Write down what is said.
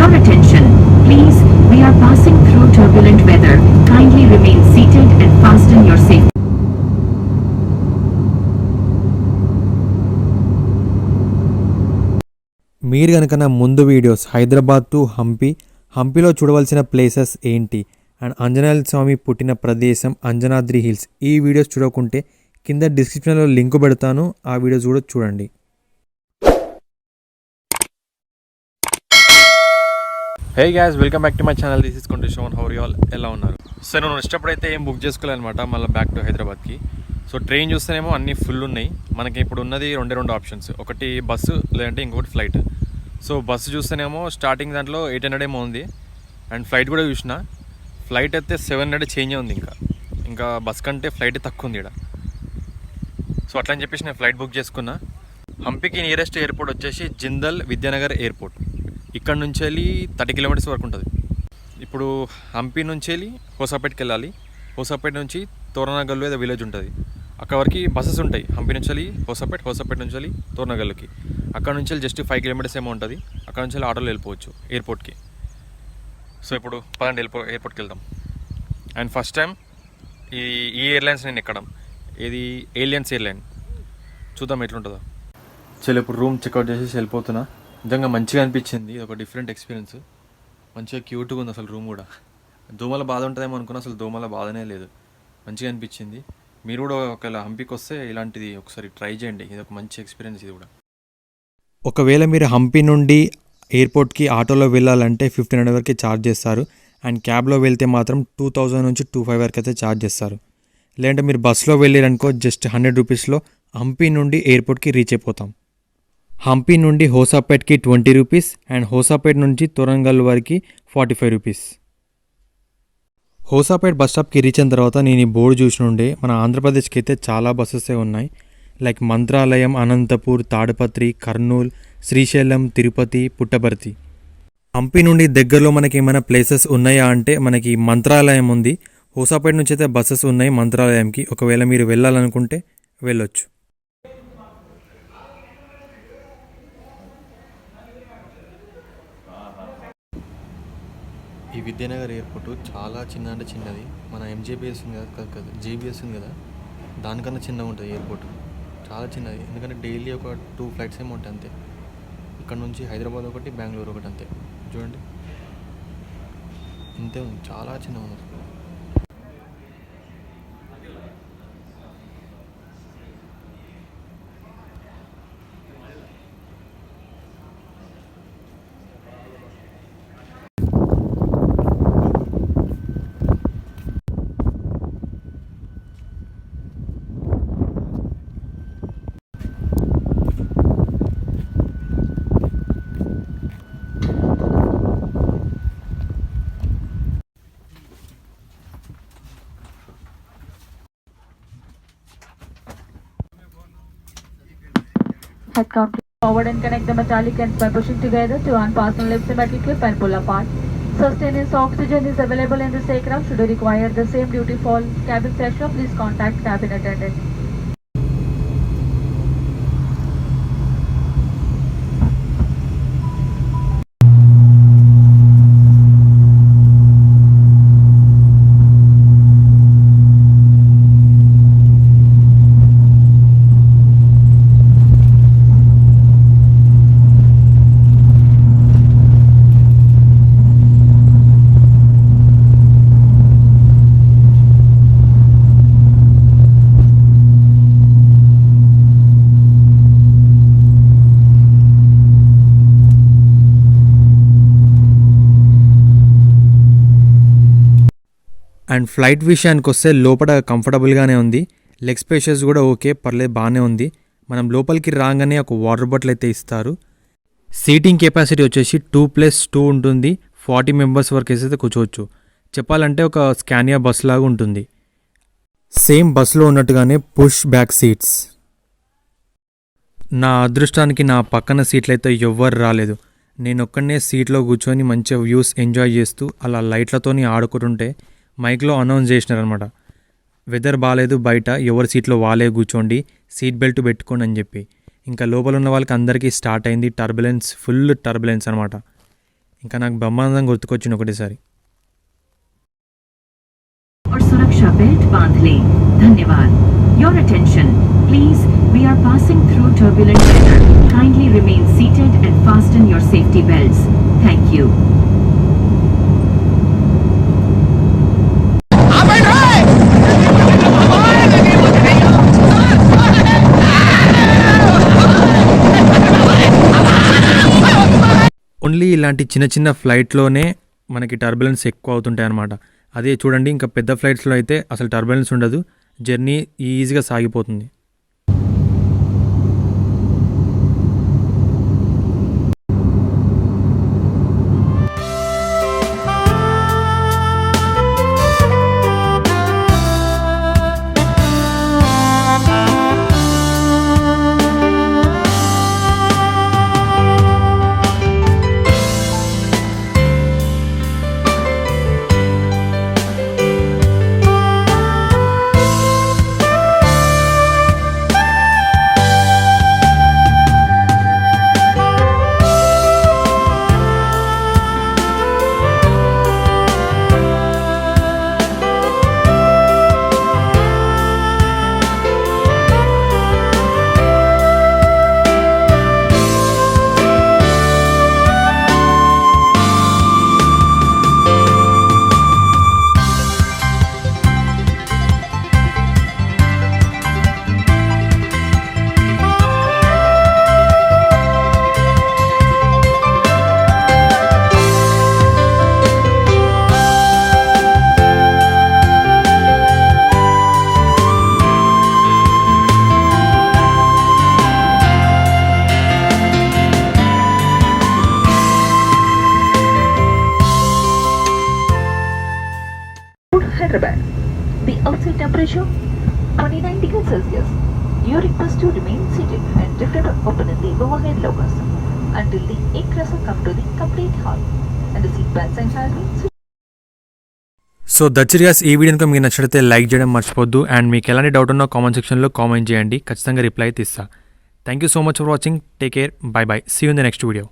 Your attention, please. We are passing through turbulent weather. Kindly remain seated and fasten your safety. మీరు కనుక నా ముందు videos Hyderabad to హంపీలో చూడవలసిన places ఏంటి and Anjaneya స్వామి పుట్టిన ప్రదేశం అంజనాద్రి హిల్స్ ఈ వీడియోస్ చూడకుంటే కింద డిస్క్రిప్షన్లో లింక్ పెడతాను, ఆ వీడియోస్ కూడా చూడండి. Hey guys, welcome back to my channel. This is కొండ షోన్. హౌ ఆల్ ఎలా ఉన్నారు? సో నేను ఇష్టపడైతే ఏం బుక్ చేసుకోలేనమాట మళ్ళీ బ్యాక్ టు హైదరాబాద్కి. సో ట్రైన్ చూస్తేనేమో అన్నీ ఫుల్ ఉన్నాయి. మనకి ఇప్పుడు ఉన్నది రెండు ఆప్షన్స్, ఒకటి బస్సు లేదంటే ఇంకొకటి ఫ్లైట్. సో బస్సు చూస్తేనేమో స్టార్టింగ్ దాంట్లో 800 ఏమో ఉంది, అండ్ ఫ్లైట్ కూడా చూసిన. ఫ్లైట్ అయితే 700 చేంజ్ ఉంది. ఇంకా బస్ కంటే ఫ్లైట్ తక్కువ ఉంది ఇక్కడ. సో అట్లా అని చెప్పేసి నేను ఫ్లైట్ బుక్ చేసుకున్నా. హంపీకి నియరెస్ట్ ఎయిర్పోర్ట్ వచ్చేసి జిందల్ విద్యానగర్ ఎయిర్పోర్ట్. ఇక్కడ నుంచి వెళ్ళి 30 కిలోమీటర్స్ వరకు ఉంటుంది. ఇప్పుడు హంపీ నుంచి వెళ్ళి హోసాపేట్కి వెళ్ళాలి. హోసాపేట్ నుంచి తోరణగల్లు ఏదో విలేజ్ ఉంటుంది, అక్కడ వరకు బస్సెస్ ఉంటాయి. హంపీ నుంచి వెళ్ళి హోసాపేట్ నుంచి వెళ్ళి తోరణగల్లుకి. అక్కడ నుంచి వెళ్ళి జస్ట్ 5 కిలోమీటర్స్ ఏమో ఉంటుంది. అక్కడ నుంచి వెళ్ళి ఆటోలో వెళ్ళిపోవచ్చు ఎయిర్పోర్ట్కి. సో ఇప్పుడు పదండి ఎయిర్పోర్ట్కి వెళ్దాం. అండ్ ఫస్ట్ టైం ఈ ఎయిర్లైన్స్ నేను ఎక్కడం, ఇది ఏలియన్స్ ఎయిర్లైన్. చూద్దాం ఎట్లుంటుందో. చలో ఇప్పుడు రూమ్ చెక్అవుట్ చేసేసి వెళ్ళిపోతున్నా. నిజంగా మంచిగా అనిపించింది, ఇది ఒక డిఫరెంట్ ఎక్స్పీరియన్స్. మంచిగా క్యూట్గా ఉంది అసలు రూమ్ కూడా. దోమల బాధ ఉంటుందేమో అనుకున్నా, అసలు దోమల బాధనే లేదు. మంచిగా అనిపించింది. మీరు కూడా ఒకవేళ హంపీకి వస్తే ఇలాంటిది ఒకసారి ట్రై చేయండి, ఇది ఒక మంచి ఎక్స్పీరియన్స్ ఇది కూడా. ఒకవేళ మీరు హంపీ నుండి ఎయిర్పోర్ట్కి ఆటోలో వెళ్ళాలంటే 1500 వరకు ఛార్జ్ చేస్తారు. అండ్ క్యాబ్లో వెళ్తే మాత్రం 2000 నుంచి 2500 వరకు అయితే ఛార్జ్ చేస్తారు. లేదంటే మీరు బస్సులో వెళ్ళారనుకో జస్ట్ 100 రూపీస్లో హంపీ నుండి ఎయిర్పోర్ట్కి రీచ్ అయిపోతాం. హంపీ నుండి హోసాపేట్కి 20 రూపీస్ అండ్ హోసాపేట్ నుంచి తోరంగల్ వరకు 45 రూపీస్. హోసాపేట్ బస్ స్టాప్కి రీచ్ అయిన తర్వాత నేను ఈ బోర్డు చూసినుండే మన ఆంధ్రప్రదేశ్కి అయితే చాలా బస్సెసే ఉన్నాయి. లైక్ మంత్రాలయం, అనంతపూర్, తాడిపత్రి, కర్నూలు, శ్రీశైలం, తిరుపతి, పుట్టపర్తి. హంపీ నుండి దగ్గరలో మనకి ఏమైనా ప్లేసెస్ ఉన్నాయా అంటే మనకి మంత్రాలయం ఉంది. హోసాపేట్ నుంచి అయితే బస్సెస్ ఉన్నాయి మంత్రాలయంకి. ఒకవేళ మీరు వెళ్ళాలనుకుంటే వెళ్ళొచ్చు. ఈ విద్యానగర్ ఎయిర్పోర్ట్ చాలా అంటే చిన్నది. మన ఎంజేబీఎస్ ఉంది కదా, జేబీఎస్ ఉంది కదా, దానికన్నా చిన్నగా ఉంటుంది ఎయిర్పోర్ట్. చాలా చిన్నది, ఎందుకంటే డైలీ ఒక 2 ఫ్లైట్స్ ఏమో ఉంటాయి అంతే. ఇక్కడ నుంచి హైదరాబాద్ ఒకటి, బెంగళూరు ఒకటి అంతే. చూడండి ఇంతే ఉంది, చాలా చిన్నగా ఉంది. Head count forward and connect the metallic ends by pushing together to unfasten lift the metal clip and pull apart. Sustenance oxygen is available in this aircraft. Should you require the same duty for cabin pressure, please contact cabin attendant. And flight విషయానికి వస్తే లోపల కంఫర్టబుల్గానే ఉంది. Leg spacious కూడా okay, పర్లేదు, బాగానే ఉంది. మనం లోపలికి రాగానే ఒక వాటర్ బాటిల్ అయితే ఇస్తారు. సీటింగ్ కెపాసిటీ వచ్చేసి 2+2 ఉంటుంది. 40 మెంబర్స్ వరకు అయితే కూర్చోవచ్చు. చెప్పాలంటే ఒక స్కానియా బస్ లాగా ఉంటుంది. సేమ్ బస్సులో ఉన్నట్టుగానే పుష్ బ్యాక్ సీట్స్. నా అదృష్టానికి నా పక్కన సీట్లు అయితే ఎవ్వరు రాలేదు. నేను ఒక్కడనే సీట్లో కూర్చొని మంచిగా వ్యూస్ ఎంజాయ్ చేస్తూ అలా లైట్లతోని ఆడుకుంటుంటే మైక్లో అనౌన్స్ చేసినారనమాట, వెదర్ బాగాలేదు, బయట ఎవరి సీట్లో వాళ్ళే కూర్చోండి, సీట్ బెల్ట్ పెట్టుకోండి అని చెప్పి. ఇంకా లోపల ఉన్న వాళ్ళకి అందరికీ స్టార్ట్ అయింది టర్బులెన్స్, ఫుల్ టర్బులెన్స్ అనమాట. ఇంకా నాకు బ్రహ్మానందం గుర్తుకొచ్చింది ఒకటేసారి. और सुरक्षा बेल्ट बांध लें. धन्यवाद. Your attention, please. We are passing through turbulent weather. Kindly remain seated and fasten your safety belts. Thank you. Only ఇలాంటి చిన్న చిన్న ఫ్లైట్లోనే మనకి టర్బులెన్స్ ఎక్కువ అవుతుంటాయి అన్నమాట. అదే చూడండి, ఇంకా పెద్ద ఫ్లైట్స్లో అయితే అసలు టర్బులెన్స్ ఉండదు, జర్నీ ఈజీగా సాగిపోతుంది. Hyderabad. The outside temperature 29 degrees Celsius. You are requested to remain seated and refrain from opening the overhead lockers until the aircraft come to the complete halt and the seat belts sign has been switched. So దచ్చిరియాస్ ఈ video కనుక మీకు నచ్చితే like చేయడం మర్చిపోద్దు. And మీకు ఎలాంటి doubt ఉన్నా కామెంట్ సెక్షన్లో కామెంట్ చేయండి, ఖచ్చితంగా రిప్లై అయితే ఇస్తా. Thank you so much for watching. Take care. Bye bye. See you in the next video.